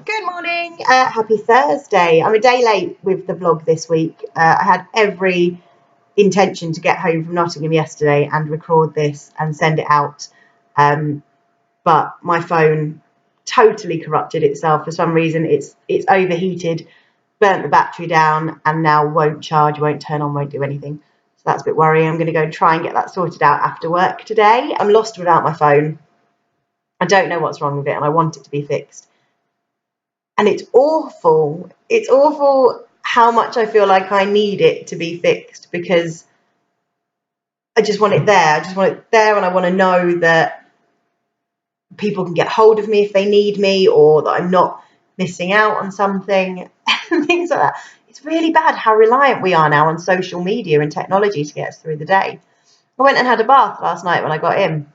Good morning, happy Thursday. I'm a day late with the vlog this week. I had every intention to get home from Nottingham yesterday and record this and send it out, but my phone totally corrupted itself for some reason. It's overheated, burnt the battery down, and now won't charge, won't turn on, won't do anything. So that's a bit worrying. I'm going to go and try and get that sorted out after work today. I'm lost without my phone. I don't know what's wrong with it and I want it to be fixed. And it's awful. It's awful how much I feel like I need it to be fixed because I just want it there. I just want it there, and I want to know that people can get hold of me if they need me, or that I'm not missing out on something and things like that. It's really bad how reliant we are now on social media and technology to get us through the day. I went and had a bath last night when I got in.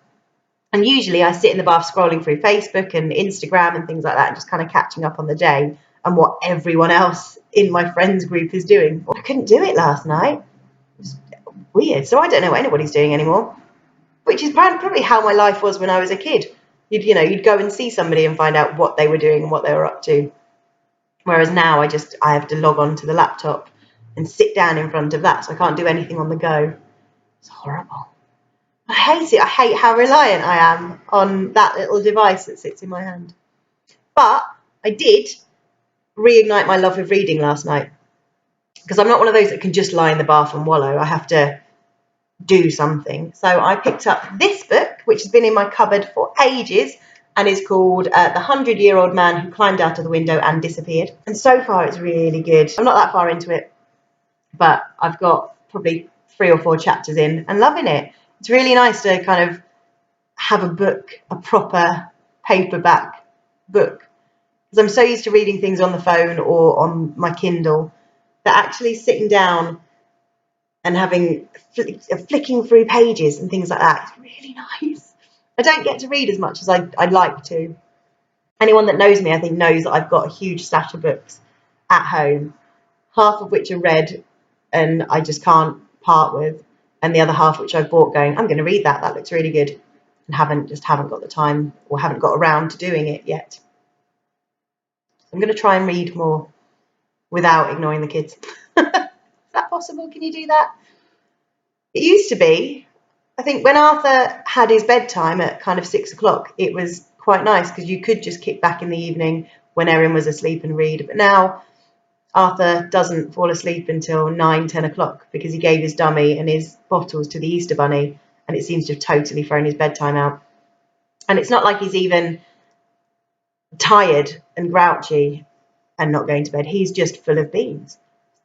And usually I sit in the bath scrolling through Facebook and Instagram and things like that and just kind of catching up on the day and what everyone else in my friends group is doing. I couldn't do it last night. It was weird. So I don't know what anybody's doing anymore, which is probably how my life was when I was a kid. You'd go and see somebody and find out what they were doing and what they were up to. Whereas now I have to log on to the laptop and sit down in front of that, so I can't do anything on the go. It's horrible. I hate it. I hate how reliant I am on that little device that sits in my hand. But I did reignite my love of reading last night, because I'm not one of those that can just lie in the bath and wallow. I have to do something. So I picked up this book, which has been in my cupboard for ages, and is called The 100-Year-Old Man Who Climbed Out of the Window and Disappeared. And so far it's really good. I'm not that far into it, but I've got probably 3 or 4 chapters in and loving it. It's really nice to kind of have a book, a proper paperback book, because I'm so used to reading things on the phone or on my Kindle that actually sitting down and having flicking through pages and things like that is really nice. I don't get to read as much as I'd like to. Anyone that knows me, I think, knows that I've got a huge stash of books at home, half of which are read and I just can't part with, and the other half which I've bought going, I'm going to read that looks really good, and haven't got the time or haven't got around to doing it yet. I'm going to try and read more without ignoring the kids. Is that possible? Can you do that? It used to be, I think when Arthur had his bedtime at kind of 6 o'clock, it was quite nice because you could just kick back in the evening when Erin was asleep and read. But now Arthur doesn't fall asleep until 9, 10 o'clock because he gave his dummy and his bottles to the Easter Bunny, and it seems to have totally thrown his bedtime out. And it's not like he's even tired and grouchy and not going to bed. He's just full of beans.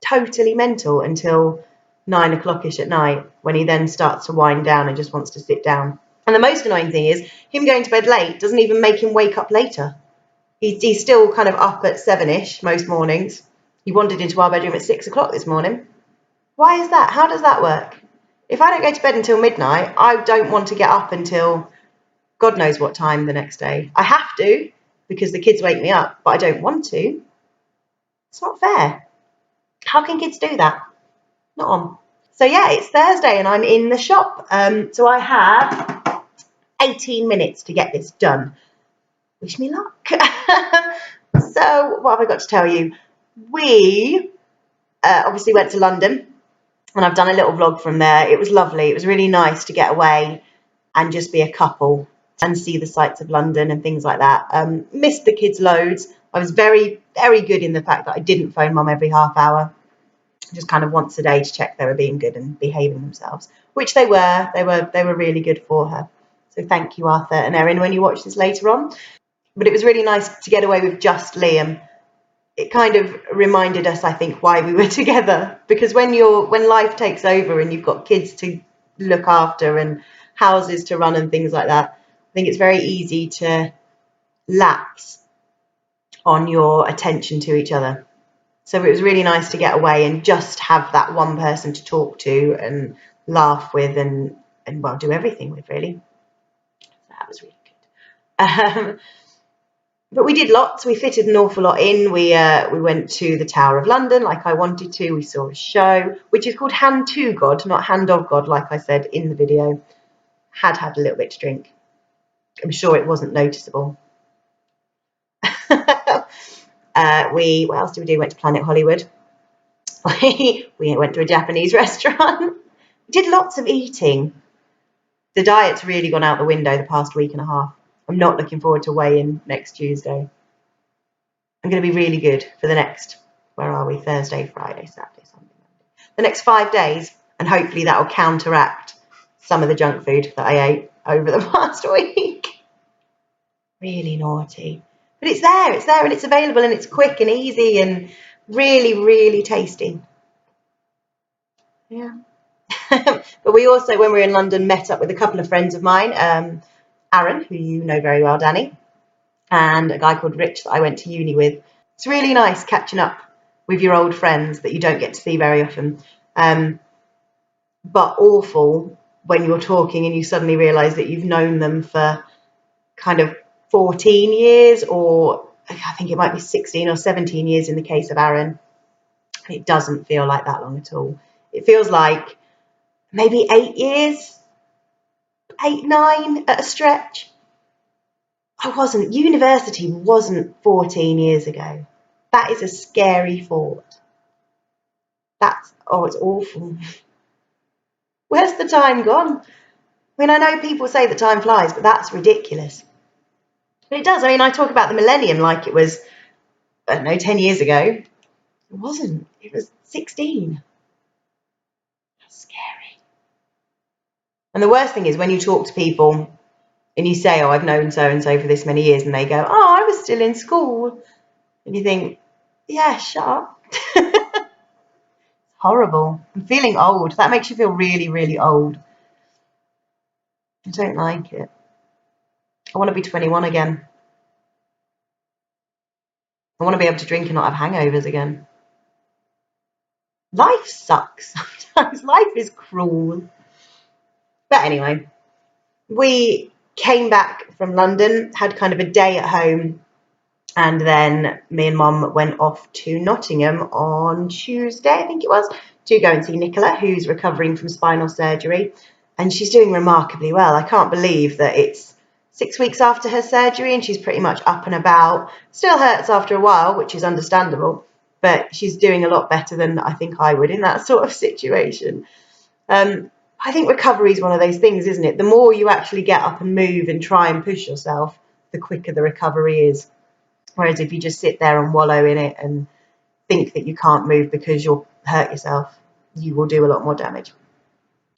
Totally mental until 9 o'clock-ish at night, when he then starts to wind down and just wants to sit down. And the most annoying thing is him going to bed late doesn't even make him wake up later. He's still kind of up at 7-ish most mornings. He wandered into our bedroom at 6 o'clock this morning. Why is that? How does that work? If I don't go to bed until midnight, I don't want to get up until God knows what time the next day. I have to because the kids wake me up, but I don't want to. It's not fair. How can kids do that? Not on. So yeah, it's Thursday and I'm in the shop. So I have 18 minutes to get this done. Wish me luck. So what have I got to tell you? We obviously went to London, and I've done a little vlog from there. It was lovely. It was really nice to get away and just be a couple and see the sights of London and things like that. Missed the kids loads. I was very, very good in the fact that I didn't phone mum every half hour. Just kind of once a day to check they were being good and behaving themselves, which they were. They were really good for her. So thank you, Arthur and Erin, when you watch this later on. But it was really nice to get away with just Liam. It kind of reminded us, I think, why we were together. Because when life takes over and you've got kids to look after and houses to run and things like that, I think it's very easy to lapse on your attention to each other. So it was really nice to get away and just have that one person to talk to and laugh with and well, do everything with, really. So that was really good. But we did lots. We fitted an awful lot in. We went to the Tower of London like I wanted to. We saw a show, which is called Hand to God, not Hand of God, like I said in the video. Had a little bit to drink. I'm sure it wasn't noticeable. What else did we do? Went to Planet Hollywood. We went to a Japanese restaurant. We did lots of eating. The diet's really gone out the window the past week and a half. I'm not looking forward to weigh-in next Tuesday. I'm going to be really good for the next, where are we? Thursday, Friday, Saturday, Sunday, Monday. The next 5 days, and hopefully that will counteract some of the junk food that I ate over the past week. Really naughty. But it's there and it's available and it's quick and easy and really, really tasty. Yeah. But we also, when we were in London, met up with a couple of friends of mine, Aaron, who you know very well, Dani, and a guy called Rich that I went to uni with. It's really nice catching up with your old friends that you don't get to see very often. But awful when you're talking and you suddenly realise that you've known them for kind of 14 years, or I think it might be 16 or 17 years in the case of Aaron. It doesn't feel like that long at all. It feels like maybe 8 years, 8, 9 at a stretch. University wasn't 14 years ago. That is a scary thought. It's awful. Where's the time gone? I mean, I know people say that time flies, but that's ridiculous. But it does. I mean, I talk about the millennium like it was, I don't know, 10 years ago. It wasn't. It was 16. That's scary. And the worst thing is when you talk to people and you say, oh, I've known so-and-so for this many years, and they go, oh, I was still in school. And you think, yeah, shut up. Horrible. I'm feeling old. That makes you feel really, really old. I don't like it. I want to be 21 again. I want to be able to drink and not have hangovers again. Life sucks sometimes. Life is cruel. But anyway, we came back from London, had kind of a day at home, and then me and Mum went off to Nottingham on Tuesday, I think it was, to go and see Nicola, who's recovering from spinal surgery. And she's doing remarkably well. I can't believe that it's 6 weeks after her surgery and she's pretty much up and about. Still hurts after a while, which is understandable, but she's doing a lot better than I think I would in that sort of situation. I think recovery is one of those things, isn't it? The more you actually get up and move and try and push yourself, the quicker the recovery is. Whereas if you just sit there and wallow in it and think that you can't move because you'll hurt yourself, you will do a lot more damage.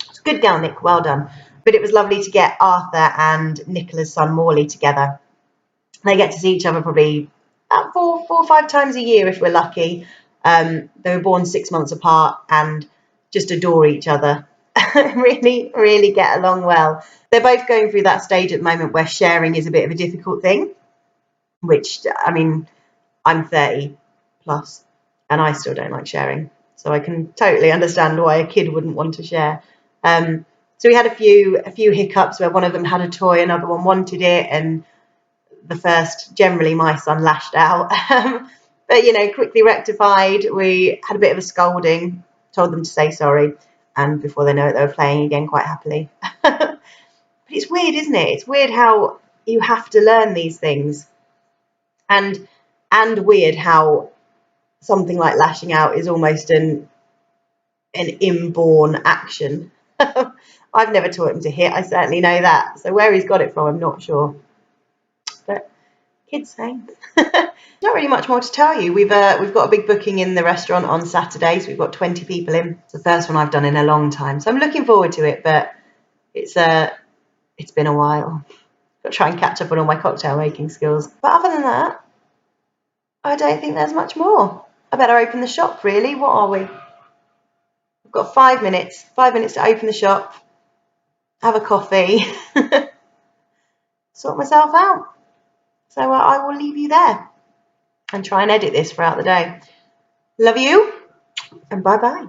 It's a good girl, Nick. Well done. But it was lovely to get Arthur and Nicola's son Morley together. They get to see each other probably about 4 or 5 times a year if we're lucky. They were born 6 months apart and just adore each other. Really, really get along well. They're both going through that stage at the moment where sharing is a bit of a difficult thing, which, I mean, I'm 30 plus and I still don't like sharing. So I can totally understand why a kid wouldn't want to share. So we had a few hiccups where one of them had a toy, another one wanted it, and the first, generally my son, lashed out. But, you know, quickly rectified. We had a bit of a scolding, told them to say sorry, and before they know it, they were playing again quite happily. But it's weird, isn't it? It's weird how you have to learn these things, and weird how something like lashing out is almost an inborn action. I've never taught him to hit, I certainly know that. So where he's got it from, I'm not sure. But kids say. Not really much more to tell you. We've got a big booking in the restaurant on Saturday, so we've got 20 people in. It's the first one I've done in a long time, so I'm looking forward to it. But it's been a while. Got to try and catch up on all my cocktail making skills. But other than that, I don't think there's much more. I better open the shop, really. What are we? I've got 5 minutes. 5 minutes to open the shop, have a coffee, sort myself out. So I will leave you there and try and edit this throughout the day. Love you, and bye-bye.